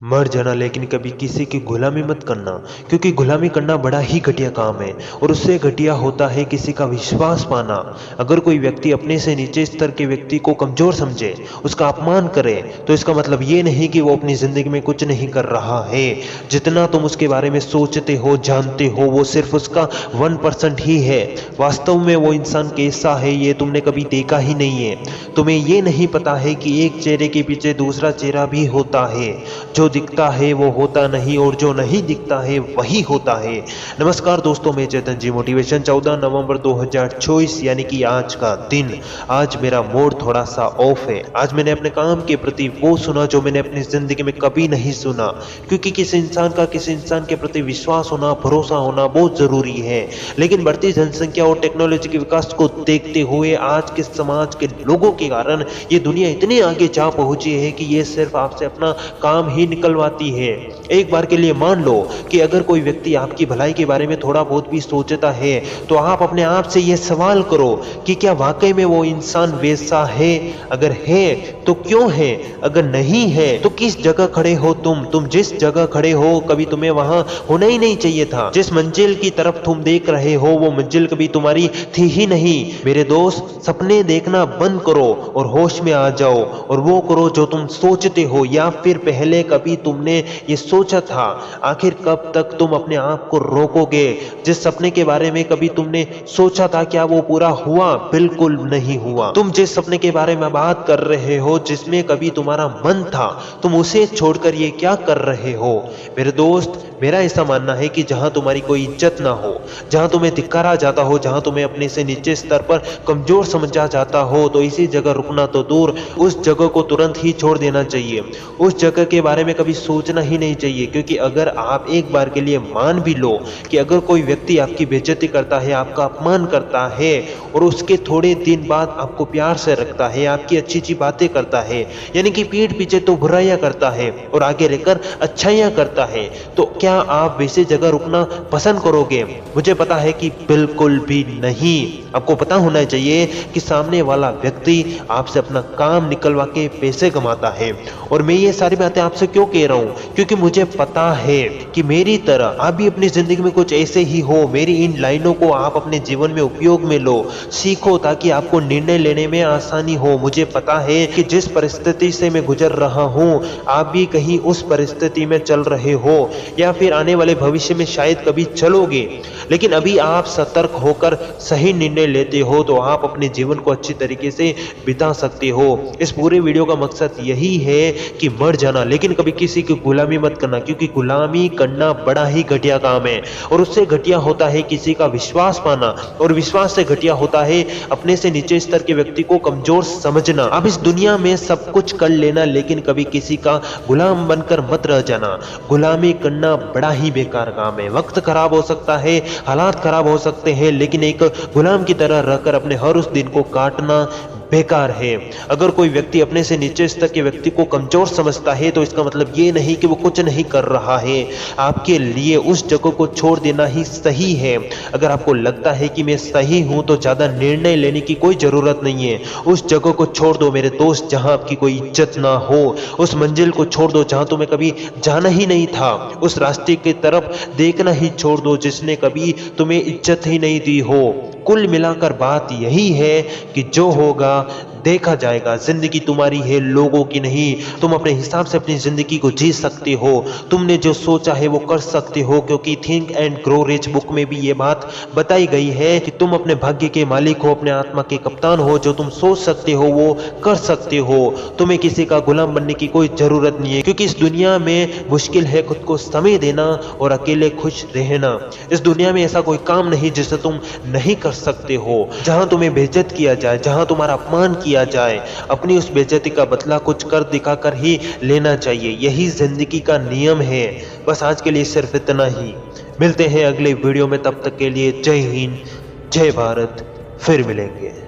मर जाना लेकिन कभी किसी की गुलामी मत करना, क्योंकि गुलामी करना बड़ा ही घटिया काम है और उससे घटिया होता है किसी का विश्वास पाना। अगर कोई व्यक्ति अपने से नीचे स्तर के व्यक्ति को कमजोर समझे, उसका अपमान करे, तो इसका मतलब ये नहीं कि वो अपनी जिंदगी में कुछ नहीं कर रहा है। जितना तुम उसके बारे में सोचते हो, जानते हो, वो सिर्फ उसका 1% ही है। वास्तव में वो इंसान कैसा है ये तुमने कभी देखा ही नहीं है। तुम्हें ये नहीं पता है कि एक चेहरे के पीछे दूसरा चेहरा भी होता है। जो दिखता है वो होता नहीं और जो नहीं दिखता है वही होता है। नमस्कार दोस्तों, मैं चेतन जी। मोटिवेशन 14 नवंबर 2024 यानी कि आज का दिन। आज मेरा मूड थोड़ा सा ऑफ है। आज मैंने अपने काम के प्रति वो सुना जो मैंने अपनी जिंदगी में कभी नहीं सुना, क्योंकि किसी इंसान के प्रति विश्वास होना, भरोसा होना बहुत जरूरी है। लेकिन बढ़ती जनसंख्या और टेक्नोलॉजी के विकास को देखते हुए आज के समाज के लोगों के कारण ये दुनिया इतनी आगे जा पहुंची है कि ये सिर्फ आपसे अपना काम ही निकलवाती है। एक बार के लिए मान लो कि अगर कोई व्यक्ति आपकी भलाई के बारे में थोड़ा बहुत भी सोचता है, तो आप अपने आप से यह सवाल करो कि क्या वाकई में वो इंसान वैसा है? अगर है तो क्यों है? अगर नहीं है तो किस जगह खड़े हो तुम जिस जगह खड़े हो कभी तुम्हें वहां होना ही नहीं चाहिए था। जिस मंजिल की तरफ तुम देख रहे हो वो मंजिल कभी तुम्हारी थी ही नहीं। मेरे दोस्त, सपने देखना बंद करो और होश में आ जाओ और वो करो जो तुम सोचते हो, या फिर पहले कभी तुमने ये सोचा था? आखिर कब तक तुम अपने आप को रोकोगे? जिस सपने के बारे में कभी तुमने सोचा था, क्या वो पूरा हुआ? बिल्कुल नहीं हुआ। तुम जिस सपने के बारे में बात कर रहे हो, जिसमें कभी तुम्हारा मन था, तुम उसे छोड़कर ये क्या कर रहे हो? मेरे दोस्त, मेरा ऐसा मानना है कि जहां तुम्हारी कोई इज्जत ना हो, जहां तुम्हें धिक्कारा जाता हो, जहां तुम्हें अपने से नीचे स्तर पर कमजोर समझा जाता हो, तो इसी जगह रुकना तो दूर, उस जगह को तुरंत ही छोड़ देना चाहिए। उस जगह के बारे में कभी सोचना ही नहीं चाहिए, क्योंकि अगर आप एक बार के लिए मान भी लो कि अगर कोई व्यक्ति आपकी बेइज्जती करता है, आपका अपमान करता है और उसके थोड़े दिन बाद आपको प्यार से रखता है, आपकी अच्छी अच्छी बातें करता है, यानी कि पीठ पीछे तो बुराइयां करता है और आगे रहकर अच्छाइयां करता है, तो क्या आप वैसे जगह रुकना पसंद करोगे? मुझे पता है कि बिल्कुल भी नहीं। आपको पता होना चाहिए कि सामने वाला व्यक्ति आपसे अपना काम निकलवा के पैसे कमाता है। और मैं ये सारी बातें आपसे क्यों कह रहा हूं? क्योंकि मुझे पता है कि मेरी तरह आप भी अपनी जिंदगी में कुछ ऐसे ही हो। मेरी इन लाइनों को आप अपने जीवन में उपयोग में लो, सीखो, ताकि आपको निर्णय लेने में आसानी हो। मुझे पता है कि जिस परिस्थिति से मैं गुजर रहा हूं, आप भी कहीं उस परिस्थिति में चल रहे हो, या फिर आने वाले भविष्य में शायद कभी चलोगे। लेकिन अभी आप सतर्क होकर सही निर्णय लेते हो तो आप अपने जीवन को अच्छी तरीके से बिता सकते हो। इस पूरे वीडियो का मकसद यही है कि मर जाना लेकिन कभी किसी की गुलामी मत करना, क्योंकि गुलामी करना बड़ा ही घटिया काम है और उससे घटिया होता है किसी का विश्वास पाना, और विश्वास से घटिया होता है अपने से नीचे स्तर के व्यक्ति को कमजोर समझना। अब इस दुनिया में सब कुछ कर लेना लेकिन कभी किसी का गुलाम बनकर मत रह जाना। गुलामी करना बड़ा ही बेकार काम है। वक्त खराब हो सकता है, हालात खराब हो सकते हैं, लेकिन एक गुलाम की तरह रहकर अपने हर उस दिन को काटना बेकार है। अगर कोई व्यक्ति अपने से नीचे स्तर के व्यक्ति को कमजोर समझता है, तो इसका मतलब ये नहीं कि वो कुछ नहीं कर रहा है। आपके लिए उस जगह को छोड़ देना ही सही है। अगर आपको लगता है कि मैं सही हूं, तो ज्यादा निर्णय लेने की कोई जरूरत नहीं है। उस जगह को छोड़ दो मेरे दोस्त जहां आपकी कोई इज्जत ना हो। उस मंजिल को छोड़ दो जहां तुम्हें कभी जाना ही नहीं था। उस रास्ते की तरफ देखना ही छोड़ दो जिसने कभी तुम्हें इज्जत ही नहीं दी हो। कुल मिलाकर बात यही है कि जो होगा देखा जाएगा। जिंदगी तुम्हारी है, लोगों की नहीं। तुम अपने हिसाब से अपनी जिंदगी को जी सकते हो। तुमने जो सोचा है वो कर सकते हो, क्योंकि think and grow rich book में भी ये बात बताई गई है कि तुम अपने भाग्य के मालिक हो, अपने आत्मा के कप्तान हो। जो तुम सोच सकते हो वो कर सकते हो। तुम्हें किसी का गुलाम बनने की कोई जरूरत नहीं है, क्योंकि इस दुनिया में मुश्किल है खुद को समय देना और अकेले खुश रहना। इस दुनिया में ऐसा कोई काम नहीं जिसे तुम नहीं कर सकते हो। जहां तुम्हें बेइज्जत किया जाए, जहां तुम्हारा अपमान किया जाए, अपनी उस बेइज्जती का बदला कुछ कर दिखाकर ही लेना चाहिए। यही जिंदगी का नियम है। बस आज के लिए सिर्फ इतना ही। मिलते हैं अगले वीडियो में, तब तक के लिए जय हिंद, जय भारत। फिर मिलेंगे।